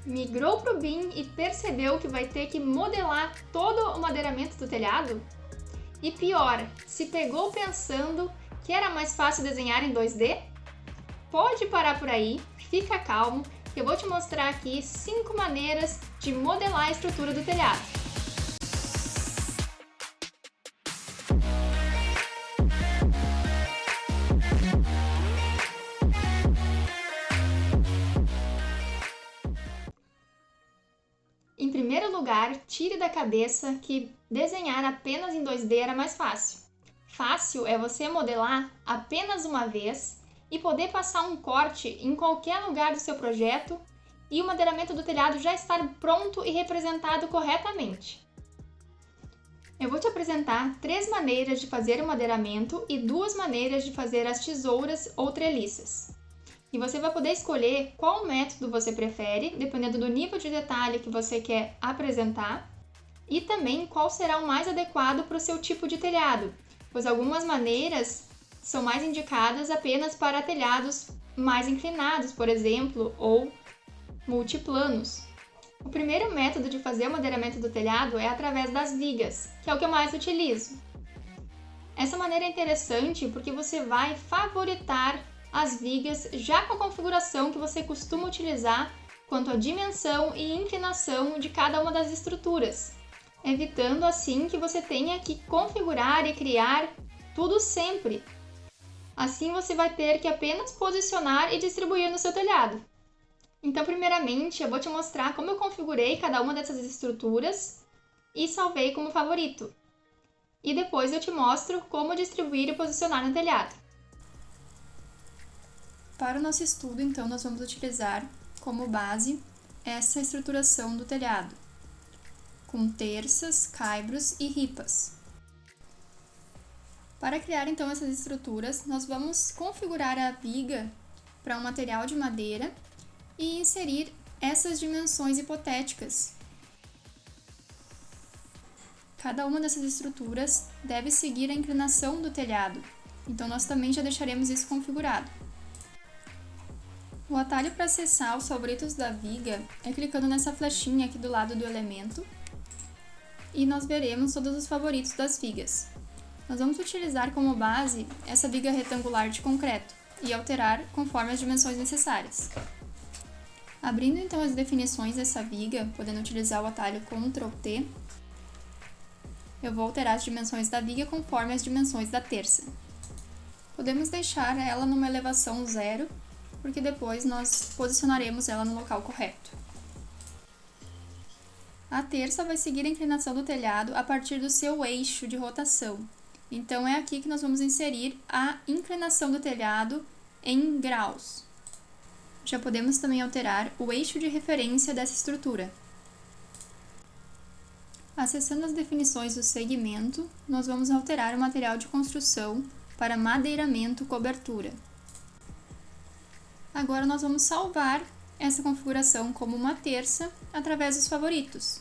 Migrou para o BIM e percebeu que vai ter que modelar todo o madeiramento do telhado? E pior, se pegou pensando que era mais fácil desenhar em 2D? Pode parar por aí, fica calmo, que eu vou te mostrar aqui 5 maneiras de modelar a estrutura do telhado. Em primeiro lugar, tire da cabeça que desenhar apenas em 2D era mais fácil. Fácil é você modelar apenas uma vez e poder passar um corte em qualquer lugar do seu projeto e o madeiramento do telhado já estar pronto e representado corretamente. Eu vou te apresentar 3 maneiras de fazer o madeiramento e 2 maneiras de fazer as tesouras ou treliças. E você vai poder escolher qual método você prefere, dependendo do nível de detalhe que você quer apresentar, e também qual será o mais adequado para o seu tipo de telhado, pois algumas maneiras são mais indicadas apenas para telhados mais inclinados, por exemplo, ou multiplanos. O primeiro método de fazer o madeiramento do telhado é através das vigas, que é o que eu mais utilizo. Essa maneira é interessante porque você vai favoritar as vigas já com a configuração que você costuma utilizar quanto à dimensão e inclinação de cada uma das estruturas, evitando assim que você tenha que configurar e criar tudo sempre. Assim você vai ter que apenas posicionar e distribuir no seu telhado. Então, primeiramente, eu vou te mostrar como eu configurei cada uma dessas estruturas e salvei como favorito. E depois eu te mostro como distribuir e posicionar no telhado. Para o nosso estudo, então, nós vamos utilizar como base essa estruturação do telhado, com terças, caibros e ripas. Para criar, então, essas estruturas, nós vamos configurar a viga para um material de madeira e inserir essas dimensões hipotéticas. Cada uma dessas estruturas deve seguir a inclinação do telhado, então nós também já deixaremos isso configurado. O atalho para acessar os favoritos da viga é clicando nessa flechinha aqui do lado do elemento e nós veremos todos os favoritos das vigas. Nós vamos utilizar como base essa viga retangular de concreto e alterar conforme as dimensões necessárias. Abrindo então as definições dessa viga, podendo utilizar o atalho Ctrl T, eu vou alterar as dimensões da viga conforme as dimensões da terça. Podemos deixar ela numa elevação 0, porque depois nós posicionaremos ela no local correto. A terça vai seguir a inclinação do telhado a partir do seu eixo de rotação. Então é aqui que nós vamos inserir a inclinação do telhado em graus. Já podemos também alterar o eixo de referência dessa estrutura. Acessando as definições do segmento, nós vamos alterar o material de construção para madeiramento cobertura. Agora nós vamos salvar essa configuração como uma terça através dos favoritos.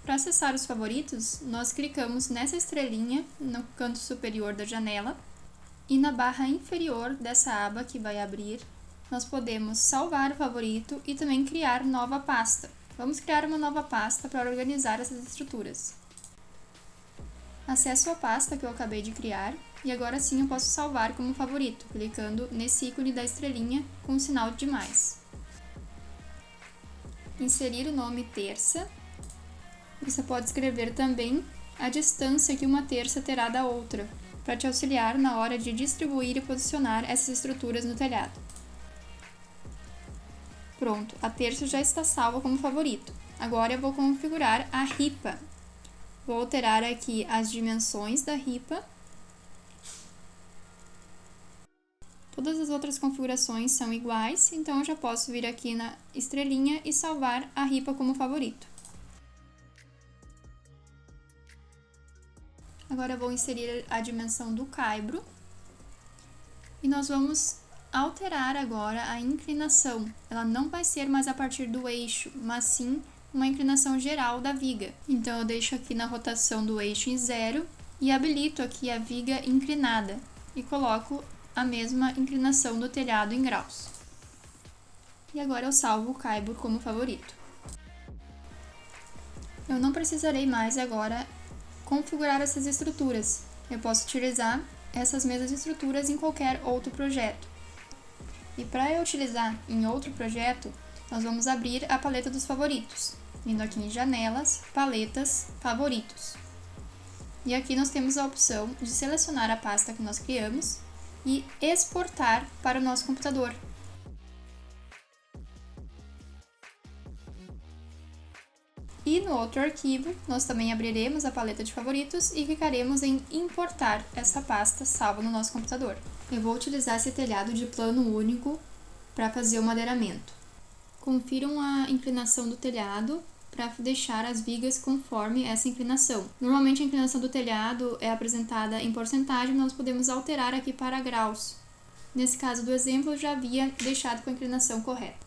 Para acessar os favoritos, nós clicamos nessa estrelinha no canto superior da janela e na barra inferior dessa aba que vai abrir, nós podemos salvar o favorito e também criar nova pasta. Vamos criar uma nova pasta para organizar essas estruturas. Acesso a pasta que eu acabei de criar e agora sim eu posso salvar como favorito, clicando nesse ícone da estrelinha com o sinal de mais. Inserir o nome terça. Você pode escrever também a distância que uma terça terá da outra, para te auxiliar na hora de distribuir e posicionar essas estruturas no telhado. Pronto, a terça já está salva como favorito. Agora eu vou configurar a ripa. Vou alterar aqui as dimensões da ripa. Todas as outras configurações são iguais, então eu já posso vir aqui na estrelinha e salvar a ripa como favorito. Agora eu vou inserir a dimensão do caibro e nós vamos alterar agora a inclinação. Ela não vai ser mais a partir do eixo, mas sim uma inclinação geral da viga. Então eu deixo aqui na rotação do eixo em 0 e habilito aqui a viga inclinada e coloco a mesma inclinação do telhado em graus. E agora eu salvo o caibro como favorito. Eu não precisarei mais agora configurar essas estruturas. Eu posso utilizar essas mesmas estruturas em qualquer outro projeto. E para eu utilizar em outro projeto, nós vamos abrir a paleta dos favoritos, vindo aqui em Janelas, Paletas, Favoritos. E aqui nós temos a opção de selecionar a pasta que nós criamos e exportar para o nosso computador. E no outro arquivo, nós também abriremos a paleta de favoritos e clicaremos em importar essa pasta salva no nosso computador. Eu vou utilizar esse telhado de plano único para fazer o madeiramento. Confiram a inclinação do telhado para deixar as vigas conforme essa inclinação. Normalmente a inclinação do telhado é apresentada em porcentagem, nós podemos alterar aqui para graus. Nesse caso do exemplo, eu já havia deixado com a inclinação correta.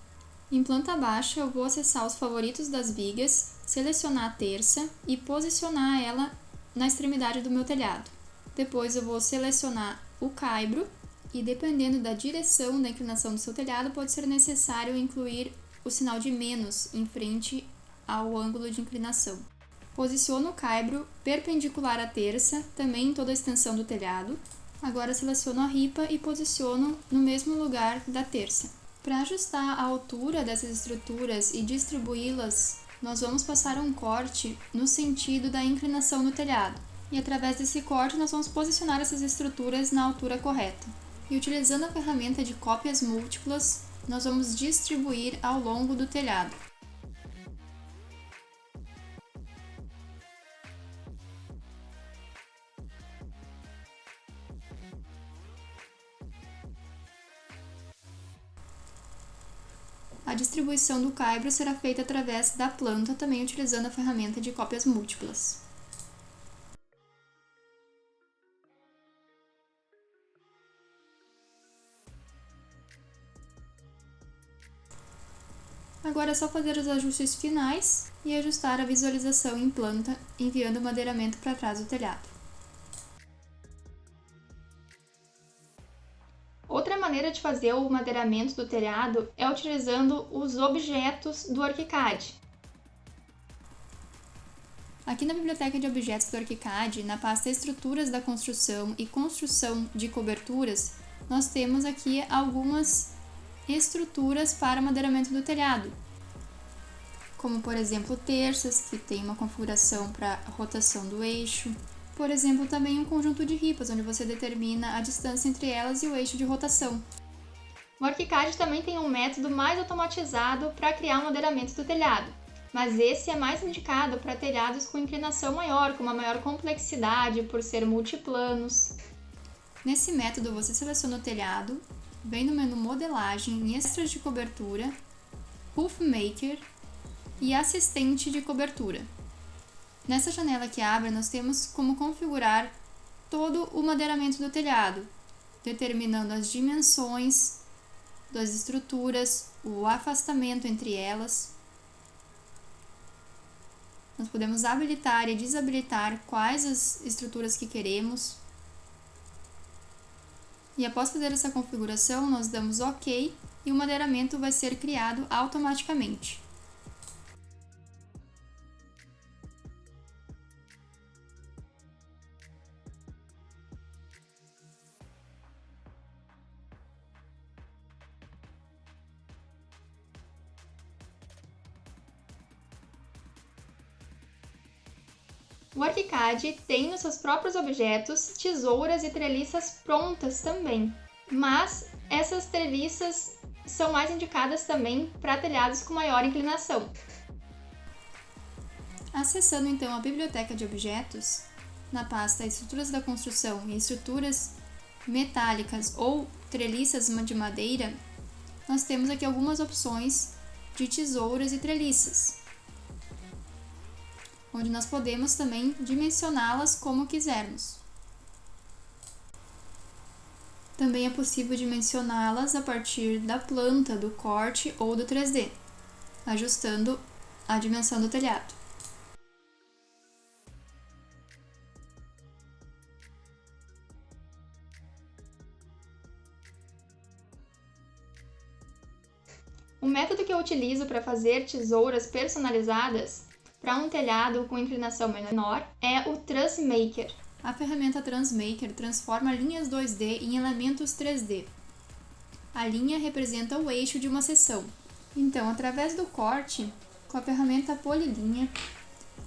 Em planta baixa, eu vou acessar os favoritos das vigas, selecionar a terça e posicionar ela na extremidade do meu telhado. Depois eu vou selecionar o caibro e, dependendo da direção da inclinação do seu telhado, pode ser necessário incluir o sinal de menos em frente ao ângulo de inclinação. Posiciono o caibro perpendicular à terça, também em toda a extensão do telhado. Agora seleciono a ripa e posiciono no mesmo lugar da terça. Para ajustar a altura dessas estruturas e distribuí-las, nós vamos passar um corte no sentido da inclinação do telhado. E através desse corte nós vamos posicionar essas estruturas na altura correta. E utilizando a ferramenta de cópias múltiplas, nós vamos distribuir ao longo do telhado. A distribuição do caibro será feita através da planta, também utilizando a ferramenta de cópias múltiplas. Agora é só fazer os ajustes finais e ajustar a visualização em planta, enviando o madeiramento para trás do telhado. Outra maneira de fazer o madeiramento do telhado é utilizando os objetos do ArchiCAD. Aqui na biblioteca de objetos do ArchiCAD, na pasta Estruturas da Construção e Construção de Coberturas, nós temos aqui algumas estruturas para madeiramento do telhado, como por exemplo terças, que tem uma configuração para rotação do eixo. Por exemplo, também um conjunto de ripas, onde você determina a distância entre elas e o eixo de rotação. O ArchiCAD também tem um método mais automatizado para criar o madeiramento do telhado, mas esse é mais indicado para telhados com inclinação maior, com uma maior complexidade, por ser multiplanos. Nesse método, você seleciona o telhado, vem no menu Modelagem, em Extras de Cobertura, Roof Maker e Assistente de Cobertura. Nessa janela que abre, nós temos como configurar todo o madeiramento do telhado, determinando as dimensões das estruturas, o afastamento entre elas. Nós podemos habilitar e desabilitar quais as estruturas que queremos. E após fazer essa configuração, nós damos OK e o madeiramento vai ser criado automaticamente. O ArchiCAD tem nos seus próprios objetos tesouras e treliças prontas também, mas essas treliças são mais indicadas também para telhados com maior inclinação. Acessando então a biblioteca de objetos, na pasta Estruturas da Construção e Estruturas Metálicas ou Treliças de Madeira, nós temos aqui algumas opções de tesouras e treliças, onde nós podemos também dimensioná-las como quisermos. Também é possível dimensioná-las a partir da planta, do corte ou do 3D, ajustando a dimensão do telhado. O método que eu utilizo para fazer tesouras personalizadas para um telhado com inclinação menor é o Truss Maker. A ferramenta Truss Maker transforma linhas 2D em elementos 3D. A linha representa o eixo de uma seção. Então, através do corte, com a ferramenta Polilinha,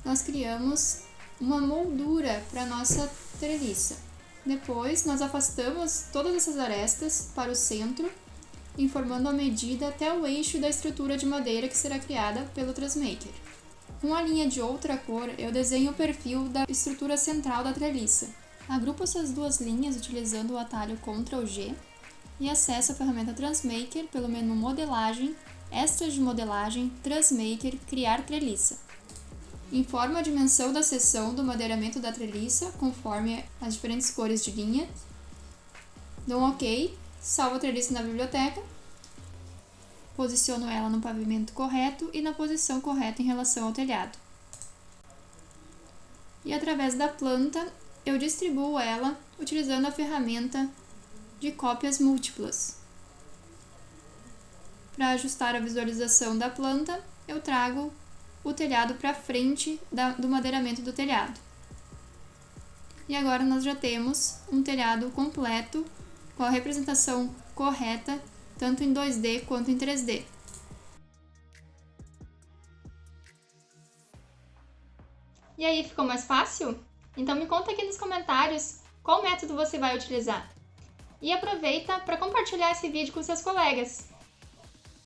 nós criamos uma moldura para a nossa treliça. Depois, nós afastamos todas essas arestas para o centro, informando a medida até o eixo da estrutura de madeira que será criada pelo Truss Maker. Com a linha de outra cor, eu desenho o perfil da estrutura central da treliça. Agrupo essas duas linhas utilizando o atalho Ctrl G e acesso a ferramenta Truss Maker pelo menu Modelagem, Extras de Modelagem, Truss Maker, Criar Treliça. Informo a dimensão da seção do madeiramento da treliça conforme as diferentes cores de linha. Dou um OK, salvo a treliça na biblioteca, posiciono ela no pavimento correto e na posição correta em relação ao telhado. E através da planta, eu distribuo ela utilizando a ferramenta de cópias múltiplas. Para ajustar a visualização da planta, eu trago o telhado para frente do madeiramento do telhado. E agora nós já temos um telhado completo com a representação correta, tanto em 2D quanto em 3D. E aí, ficou mais fácil? Então me conta aqui nos comentários qual método você vai utilizar. E aproveita para compartilhar esse vídeo com seus colegas.